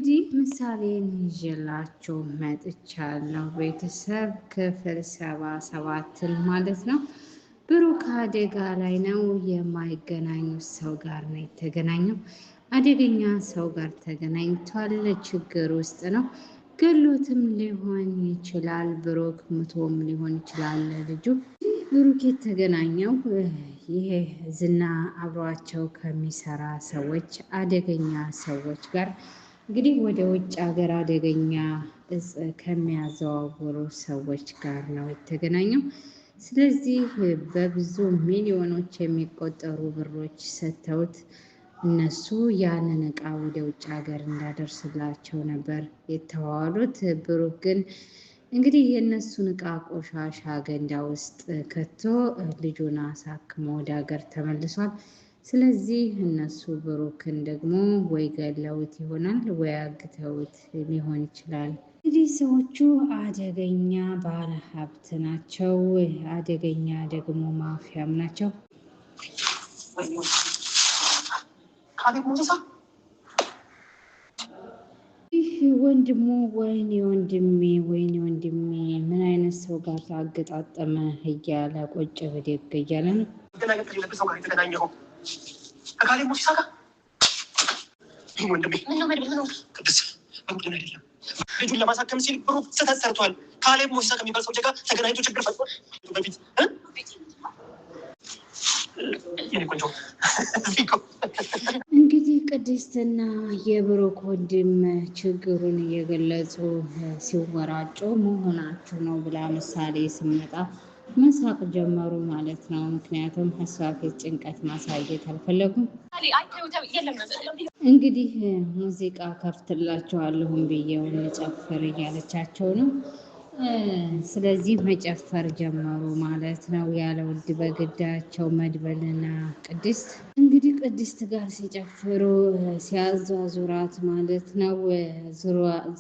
እንግዲህ ምሳሌን ይዤላችሁ መጥቻለሁ። ቤተሰብ ክፍል 77 ማለት ነው። ብሩክ አደጋ ላይ ነው። የማይገናኙት ሰው ጋር ነው የተገናኘው። አደገኛ ሰው ጋር ተገናኝቷል። ችግር ውስጥ ነው። ገሎትም ሊሆን ይችላል። ብሩክ ሙቶም ሊሆን ይችላል። ልጁ ብሩክ የተገናኘው ይሄ ዝና አብሯቸው ከሚሰራ ሰዎች አደገኛ ሰዎች ጋር እንግዲህ ወደ ውጭ ሀገር አደገኛ እጽ ከሚያዘዋውሩ ሰዎች ጋር ነው የተገናኘው። ስለዚህ በብዙ ሚሊዮኖች የሚቆጠሩ ብሮች ሰጥተውት እነሱ ያንን እቃ ወደ ውጭ ሀገር እንዳደርስላቸው ነበር የተዋዋሉት። ብሩክ ግን እንግዲህ የእነሱን እቃ ቆሻሻ ገንዳ ውስጥ ከቶ ልጁን አሳክሞ ወደ ሀገር ተመልሷል። ስለዚህ እነሱ ብሩክን ደግሞ ወይ ገለውት ይሆናል ወይ አግተውት ሊሆን ይችላል። እንግዲህ ሰዎቹ አደገኛ ባለ ሀብት ናቸው። አደገኛ ደግሞ ማፊያም ናቸው። ይህ ወንድሙ ወይኔ ወንድሜ ምን አይነት ሰው ጋር ታገጣጠመ እያለ ቆጭ ብድግ እያለ ነው። ከካሌብ ሞሲሳ ጋር ልጁን ለማሳከም ሲል ብሩክ ስህተት ሰርቷል። ካሌብ ሞሲሳ ከሚባል ሰው ጋር ተገናኝቶ ችግር ፈጥሯል። በፊት እንግዲህ ቅድስትና የብሩክ ወንድም ችግሩን እየገለጹ ሲወራጩ መሆናችሁ ነው ብላ ምሳሌ ስመጣ መሳቅ ጀመሩ ማለት ነው። ምክንያቱም ሀሳፊት ጭንቀት ማሳየት አልፈለጉም። እንግዲህ ሙዚቃ ከፍትላቸዋለሁም ብዬውን ልጨፍር እያለቻቸው ነው። ስለዚህ መጨፈር ጀመሩ ማለት ነው። ያለ ውድ በግዳቸው መድበልና ቅድስት እንግዲህ ቅድስት ጋር ሲጨፍሩ ሲያዟዙራት ማለት ነው።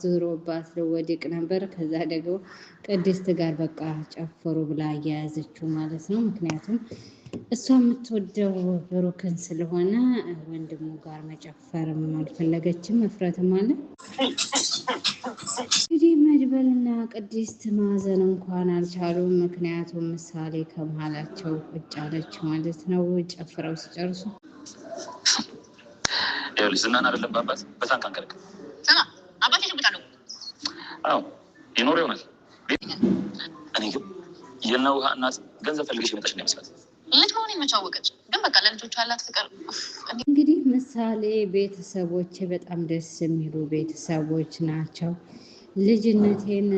ዙሮባት ወድቅ ነበር። ከዛ ደግሞ ቅድስት ጋር በቃ ጨፍሩ ብላ እያያዘችው ማለት ነው። ምክንያቱም እሷ የምትወደው ብሩክን ስለሆነ ወንድሙ ጋር መጨፈርም አልፈለገችም። እፍረትም አለ። እንግዲህ መድበልና ቅድስት ማዘን እንኳን አልቻሉም። ምክንያቱም ምሳሌ ከመሀላቸው ቁጭ አለች ማለት ነው። ጨፍረው ሲጨርሱ ዝናን አይደለም በአባት በታንክ አንቀልቅ አባት ሽቡታ ነው። አዎ ይኖር ይሆናል። እኔ ግን የእነ ውሃ እናት ገንዘብ ፈልገሽ የመጣሽ እንዳይመስላት ልትሆን የመቻወቀች ግን በቃ ለልጆቹ ያላት ፍቅር። እንግዲህ ምሳሌ ቤተሰቦች በጣም ደስ የሚሉ ቤተሰቦች ናቸው። ልጅነቴን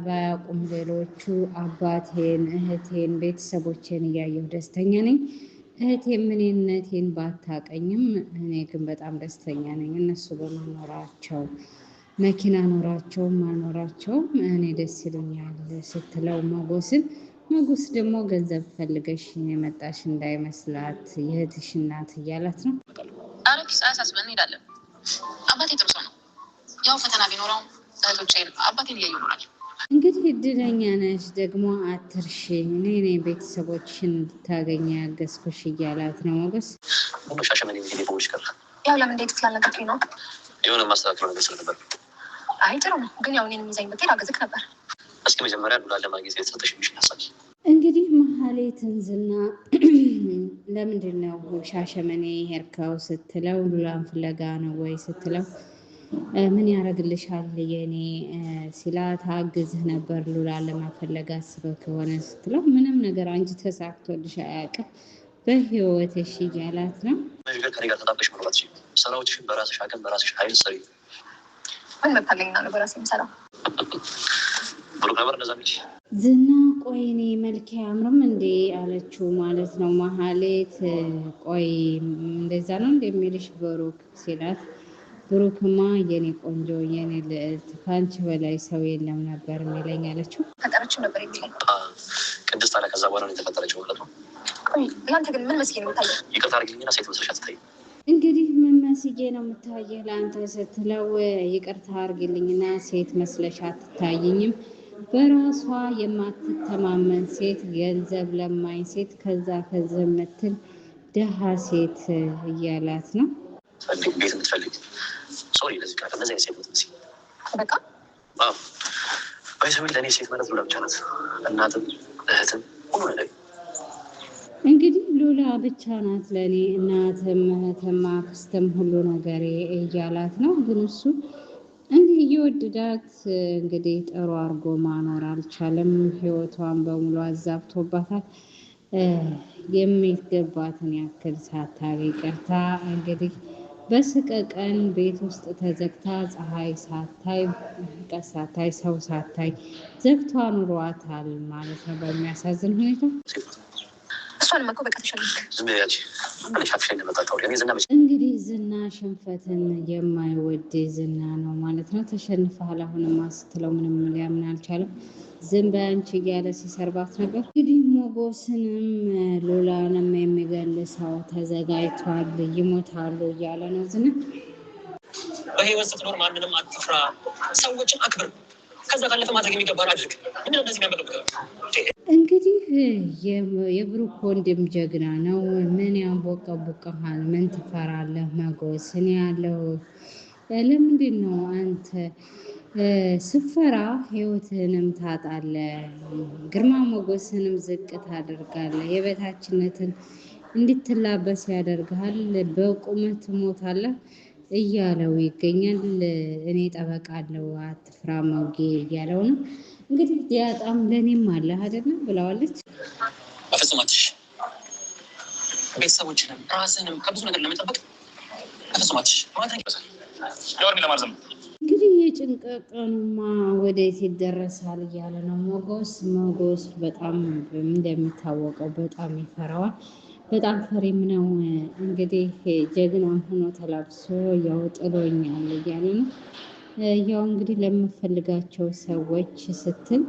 ባያውቁም ሌሎቹ አባቴን፣ እህቴን፣ ቤተሰቦቼን እያየሁ ደስተኛ ነኝ። እህቴ ምንነቴን ባታቀኝም እኔ ግን በጣም ደስተኛ ነኝ እነሱ በመኖራቸው። መኪና ኖራቸውም አልኖራቸውም እኔ ደስ ይሉኛል ስትለው መጎስ ደግሞ ገንዘብ ፈልገሽ የመጣሽ እንዳይመስላት የእህትሽ እናት እያላት ነው። አረፊስ አያሳስበን እንሄዳለን። አባቴ ጥሩ ሰው ነው። ያው ፈተና ቢኖረው እህቶቼን አባቴን እያዩ ይኖራል። እንግዲህ እድለኛ ነሽ ደግሞ አትርሺ። እኔ ቤተሰቦችሽን ልታገኘ ያገዝኩሽ እያላት ነው ሞገስ። ሻሸመኔ ቦች ቀር ያው ለምን እንዴት ስላልነገርከኝ ነው። የሆነ ማስተካከል ነገር ስለነበር። አይ ጥሩ ነው፣ ግን ያው እኔን የሚይዘኝ ብትሄድ አገዝክ ነበር። እስኪ መጀመሪያ ዱላ ለማግኘት የተሰጠሽ ሚሽን ያሳል። እንግዲህ መሀሌትን ዝና ለምንድን ነው ሻሸመኔ ሄድከው ስትለው ሉላን ፍለጋ ነው ወይ ስትለው ምን ያደርግልሻል የኔ ሲላት አግዝህ ነበር ሉላን ለማፈለግ አስበው ከሆነ ስትለው ምንም ነገር አንቺ ተሳክቶልሽ አያውቅም በህይወትሽ እያላት ነው። ነገር ከኔ ጋር ተጣብቀሽ መኖራት ስራዎችሽን በራስሽ አቅም በራስሽ ኃይል ሰሪ። ምን መታለኝና ነው በራሴ የምሰራው? ብሩክ ነበር እንደዛ ሚልሽ ዝና ቆይ እኔ መልክ አያምርም እንዴ አለችው ማለት ነው። መሀሌት ቆይ እንደዛ ነው እንደሚልሽ ብሩክ ሲላት ብሩክማ የኔ ቆንጆ የኔ ልዕልት ከአንቺ በላይ ሰው የለም ነበር የሚለኝ አለችው። ፈጠረችው ነበር የሚለኝ ቅድስት አለ። ከዛ በኋላ ነው የተፈጠረችው ማለት ነው። እናንተ ግን ምን መስዬ ነው የምታየው? ይቅርታ አድርጊልኝና ሴት መስለሽ አትታይም። እንግዲህ ምን መስዬ ነው የምታየህ ለአንተ ስትለው ይቅርታ አድርጊልኝና ሴት መስለሽ አትታይኝም። በራሷ የማትተማመን ሴት፣ ገንዘብ ለማኝ ሴት፣ ከዛ የምትል ደሃ ሴት እያላት ነው። ቤት የምትፈልግ ሶሪ ለዚህ ቃል እንደዚህ አይነት ሴት ነው በቃ ባይሰው ለእኔ ሴት ማለት ሉላ ብቻ ናት። እናትም እህትም ሁሉ ነገር። እንግዲህ ሉላ ብቻ ናት ለእኔ እናትም እህትም አክስትም ሁሉ ነገሬ እያላት ነው። ግን እሱ እንዲህ እየወደዳት እንግዲህ ጥሩ አድርጎ ማኖር አልቻለም። ህይወቷን በሙሉ አዛብቶባታል። የሚገባትን ያክል ሳታገኝ ቀርታ እንግዲህ በስቀቀን ቤት ውስጥ ተዘግታ ፀሐይ ሳታይ ቀን ሳታይ ሰው ሳታይ ዘግቷ ኑሯታል ማለት ነው በሚያሳዝን ሁኔታ። እሷንም እኮ በቃ ተሸነፍክ። እንግዲህ ዝና ሽንፈትን የማይወድ ዝና ነው ማለት ነው። ተሸንፈሃል አሁንማ ስትለው ምንም ሊያምን አልቻለም። ዝም በይ አንቺ እያለ ሲሰርባት ነበር። እንግዲህ ሞጎስንም ሉላንም የሚገል ሰው ተዘጋጅቷል፣ ይሞታሉ እያለ ነው ዝና። በህይወት ስትኖር ማንንም አትፍራ፣ ሰዎችን አክብር፣ ከዛ ካለፈ ማድረግ የሚገባን አድርግ። ምንድነው እንደዚህ የሚያመለክተው? እንግዲህ የብሩክ ወንድም ጀግና ነው። ምን ያንቦቀቦቀሃል? ምን ትፈራለህ? መጎስ እኔ ያለው ለምንድን ነው አንተ ስፈራ ህይወትህንም ታጣለህ፣ ግርማ ሞገስንም ዝቅ ታደርጋለህ፣ የበታችነትን እንድትላበስ ያደርግሃል፣ በቁመት ትሞታለህ እያለው ይገኛል። እኔ ጠበቃለሁ አትፍራ መውጌ እያለው ነው። እንግዲህ ዲያጣም ለእኔም አለ አይደለም ብለዋለች። በፍጹማትሽ ቤተሰቦችንም ራስንም ከብዙ ነገር ለመጠበቅ በፍጹማትሽ ማድረግ ይበዛል። ለማርዘም እንግዲህ የጭንቅ ቀኑማ ወዴት ይደረሳል እያለ ነው ሞጎስ በጣም እንደሚታወቀው በጣም ይፈራዋል። በጣም ፈሪም ነው። እንግዲህ ጀግና ሆኖ ተላብሶ ያው ጥሎኛል እያለ ነው። ያው እንግዲህ ለምፈልጋቸው ሰዎች ስትል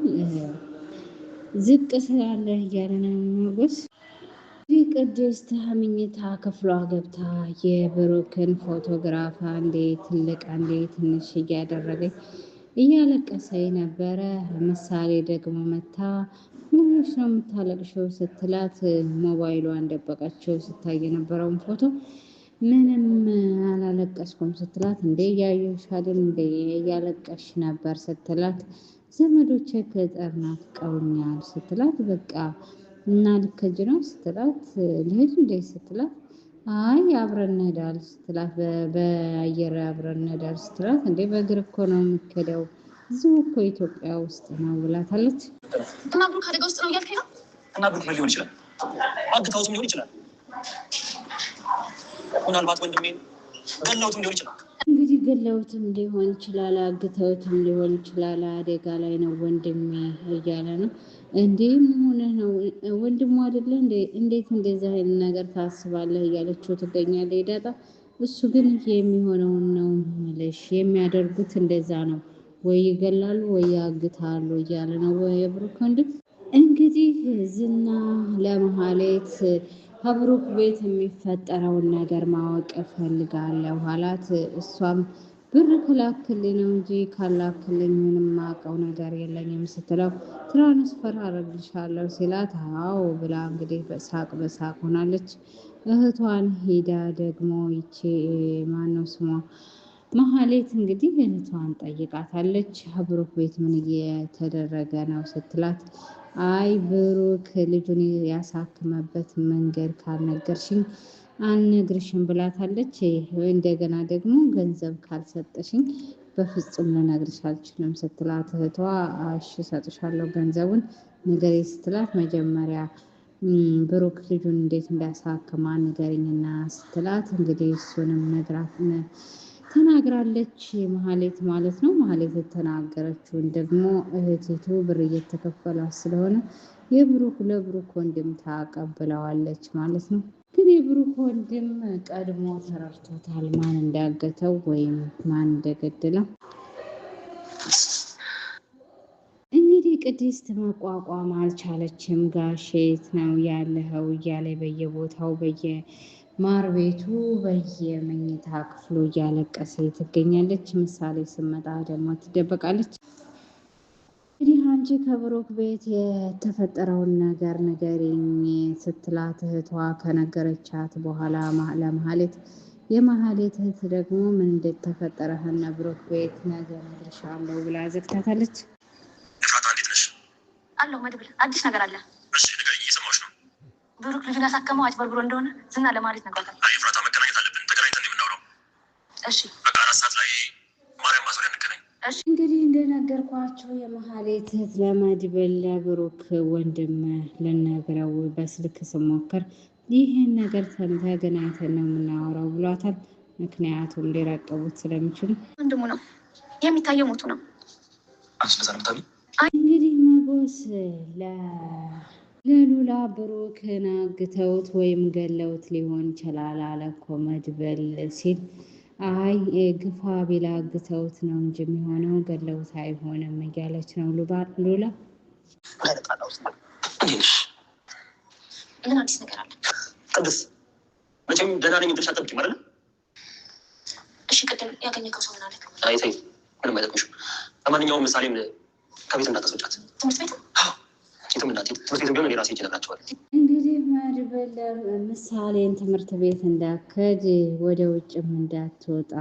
ዝቅ ስላለ እያለ ነው ሞጎስ። ቅድስት መኝታ ክፍሏ ገብታ የብሩክን ፎቶግራፍ አንዴ ትልቅ አንዴ ትንሽ እያደረገች እያለቀሰኝ ነበረ። ምሳሌ ደግሞ መታ ምንሽ ነው የምታለቅሸው ስትላት ሞባይሏን ደበቀችው። ስታይ የነበረውን ፎቶ ምንም አላለቀስኩም ስትላት እንዴ እያየሁሽ አይደል እንዴ እያለቀሽ ነበር ስትላት ዘመዶቼ ገጠር ናፍቀውኛል ስትላት በቃ እና ልከጅ ነው ስትላት ልሄድ እንዴ ስትላት አይ አብረን እንሄዳለን ስትላት በአየር አብረን እንሄዳለን ስትላት እንዴ በእግር እኮ ነው የምትሄደው እዚሁ እኮ ኢትዮጵያ ውስጥ ነው ብላታለች። እና ብሩክ አደጋ ውስጥ ነው እያልከኝ ነው? እና ብሩክ ምን ሊሆን ይችላል? አግተውትም ሊሆን ይችላል። ምናልባት ወንድሜ ገለውትም ሊሆን ይችላል። እንግዲህ ገለውትም ሊሆን ይችላል፣ አግተውትም ሊሆን ይችላል። አደጋ ላይ ነው ወንድሜ እያለ ነው። እንዴ ምን ሆነ ነው ወንድሙ አይደለ እንዴ? እንዴት እንደዛ አይነት ነገር ታስባለህ? እያለችው ትገኛለች ዳጣ። እሱ ግን የሚሆነውን ነው የምልሽ፣ የሚያደርጉት እንደዛ ነው፣ ወይ ይገላሉ ወይ ያግታሉ እያለ ነው የብሩክ ወንድም። እንግዲህ ዝና ለመሀሌት ከብሩክ ቤት የሚፈጠረውን ነገር ማወቅ እፈልጋለሁ አላት። እሷም ብር ከላክልኝ ነው እንጂ ካላክልኝ ምንም ማውቀው ነገር የለኝም ስትለው ትራንስፈር አደርግልሻለሁ ሲላት አዎ ብላ እንግዲህ በሳቅ ሆናለች። እህቷን ሄዳ ደግሞ ይቺ ማነው ስሟ መሀሌት እንግዲህ እህቷን ጠይቃታለች። ብሩክ ቤት ምን እየተደረገ ነው ስትላት አይ ብሩክ ልጁን ያሳክመበት መንገድ ካልነገርሽኝ አልነግርሽም ብላታለች። እንደገና ደግሞ ገንዘብ ካልሰጠሽኝ በፍጹም ልነግርሽ አልችልም ስትላት እህቷ እሺ እሰጥሻለሁ ገንዘቡን ንገሪ ስትላት መጀመሪያ ብሩክ ልጁን እንዴት እንዳሳክማ ንገሪኝና ስትላት እንግዲህ እሱንም ነግራት ተናግራለች መሀሌት ማለት ነው። መሀሌት የተናገረችውን ደግሞ እህቲቱ ብር እየተከፈላት ስለሆነ ለብሩክ ወንድም ታቀብለዋለች ማለት ነው። ግን የብሩክ ወንድም ቀድሞ ተረድቶታል ማን እንዳገተው ወይም ማን እንደገደለው። እንግዲህ ቅድስት መቋቋም አልቻለችም። ጋሼት ነው ያለኸው እያለ በየቦታው ማር ቤቱ በየመኝታ ክፍሉ እያለቀሰ ትገኛለች። ምሳሌ ስመጣ ደግሞ ትደበቃለች። እንግዲህ አንቺ ከብሩክ ቤት የተፈጠረውን ነገር ንገሪኝ ስትላት እህቷ ከነገረቻት በኋላ ለመሀሌት የመሀሌት እህት ደግሞ ምን እንደተፈጠረ ሀና ብሩክ ቤት ነገር እነግርሻለሁ ብላ ዘግታታለች። ኤፍራታ እንዴት ነሽ? አለሁ መድብል፣ አዲስ ነገር አለ። እሺ ንገሪኝ፣ እየሰማሁሽ ነው። ብሩክ ልጁን ያሳከመው አጭበርብሮ እንደሆነ ዝና ለማለት ነግሯታል። አይ ኤፍራታ፣ መገናኘት አለብን። ተገናኝተን የምናወራው። እሺ በቃ 4 ሰዓት ላይ ማርያም ማዞሪያ እንገናኝ። እንግዲህ እንደነገርኳቸው የመሀሌት እህት ለመድብል ለብሩክ ወንድም ልነግረው በስልክ ስሞክር ይህን ነገር ተገናኝተን ነው የምናወራው ብሏታል። ምክንያቱም ሊረቀቡት ስለሚችሉ ወንድሙ ነው የሚታየው፣ ሞቱ ነው። አንቺ ለዛ ነው የምታውቂው? እንግዲህ መጎስ ለሉላ ብሩክን አግተውት ወይም ገለውት ሊሆን ይችላል አለ እኮ መድብል ሲል፣ አይ ግፋ ቢላ አግተውት ነው እንጂ የሚሆነው ገለውት አይሆንም እያለች ነው ሉላ። ምን አዲስ ነገር አለ? ቅድስ መቼም ደህና ነኝ ብለሽ አትጠብቂም አይደል? እሺ ቅድም ያገኘከው ሰው ምን አለ? አይ ተይ፣ ምንም አይጠቅምሽም። ለማንኛውም ምሳሌም ከቤት እንዳታስወጫት። ትምህርት ቤት የትም እንዳትሄድ፣ ትምህርት ቤት ቢሆን እኔ ራሴ እነግራቸዋለሁ። እንግዲህ መድብል ምሳሌን ትምህርት ቤት እንዳከድ ወደ ውጭም እንዳትወጣ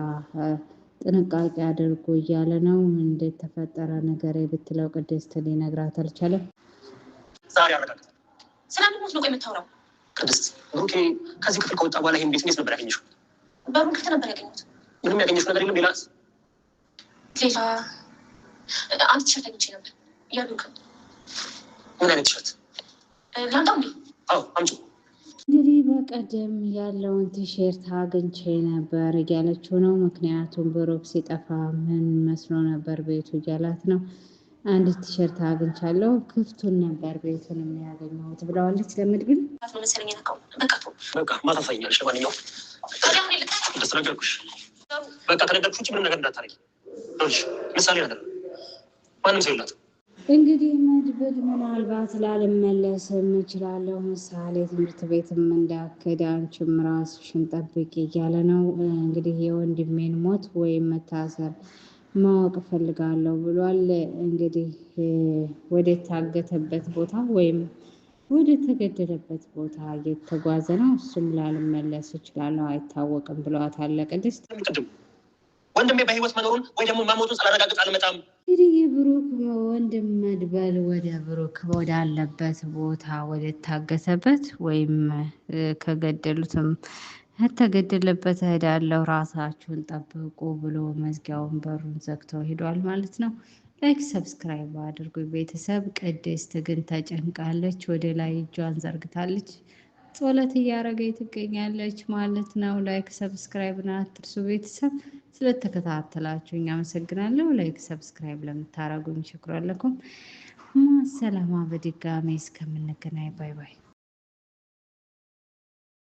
ጥንቃቄ አድርጎ እያለ ነው። እንደተፈጠረ ነገር ብትለው ቅድስት ሊነግራት አልቻለም። ዛሬ አረጋግጥ። ስለምን ነው የምታወራው? ቅድስት ብሩኬ ከዚህ ክፍል ከወጣ በኋላ ይህን ቤት እንዴት ነበር ያገኘሽው? በሩን ክፍት ነበር ያገኘሁት። ምንም ያገኘሽው ነገር የለም? ሌላ አንድ ቲሸርት አግኝቼ ነበር። የብሩክ ምን አይነት ቲሸርት? ላምጣው እንዴ? አዎ አምጪው። እንግዲህ በቀደም ያለውን ቲሸርት አግኝቼ ነበር እያለችው ነው። ምክንያቱም ብሩክ ሲጠፋ ምን መስሎ ነበር ቤቱ እያላት ነው። አንድ ቲሸርት አግኝቻለሁ፣ ክፍቱን ነበር ቤቱን የሚያገኘሁት ብለዋለች ለመድብል። በቃ ማታሳኛለሽ። ለማንኛውም ደስ ነገርኩሽ። በቃ ከነገርኩሽ ውጭ ምንም ነገር እንዳታረጊ። ምሳሌ ነገር ማንም ሰው የላትም። እንግዲህ መድብል ምናልባት ላልመለስም እችላለሁ፣ ምሳሌ ትምህርት ቤትም እንዳከደ አንቺም ራስሽን ጠብቂ እያለ ነው። እንግዲህ የወንድሜን ሞት ወይም መታሰር ማወቅ እፈልጋለሁ ብሏል። እንግዲህ ወደ ታገተበት ቦታ ወይም ወደ ተገደለበት ቦታ እየተጓዘ ነው። እሱም ላልመለስ እችላለሁ አይታወቅም ብለዋታል ቅድስት። ወንድሜ በህይወት መኖሩን ወይ ደግሞ መሞቱን ስላረጋግጥ አልመጣም። እንግዲህ የብሩክ ወንድም መድብል ወደ ብሩክ ወዳለበት ቦታ ወደ ታገተበት ወይም ከገደሉትም ከተገደለበት እሄዳለሁ ራሳችሁን ጠብቁ ብሎ መዝጊያውን በሩን ዘግተው ሄዷል ማለት ነው። ላይክ ሰብስክራይብ አድርጉ ቤተሰብ። ቅድስት ግን ተጨንቃለች፣ ወደ ላይ እጇን ዘርግታለች፣ ጸሎት እያደረገች ትገኛለች ማለት ነው። ላይክ ሰብስክራይብ አትርሱ ቤተሰብ። ስለተከታተላችሁኝ አመሰግናለሁ። ላይክ ሰብስክራይብ ለምታረጉኝ ሽኩራን ለኩም። ማሰላማ በድጋሚ እስከምንገናኝ ባይ ባይ።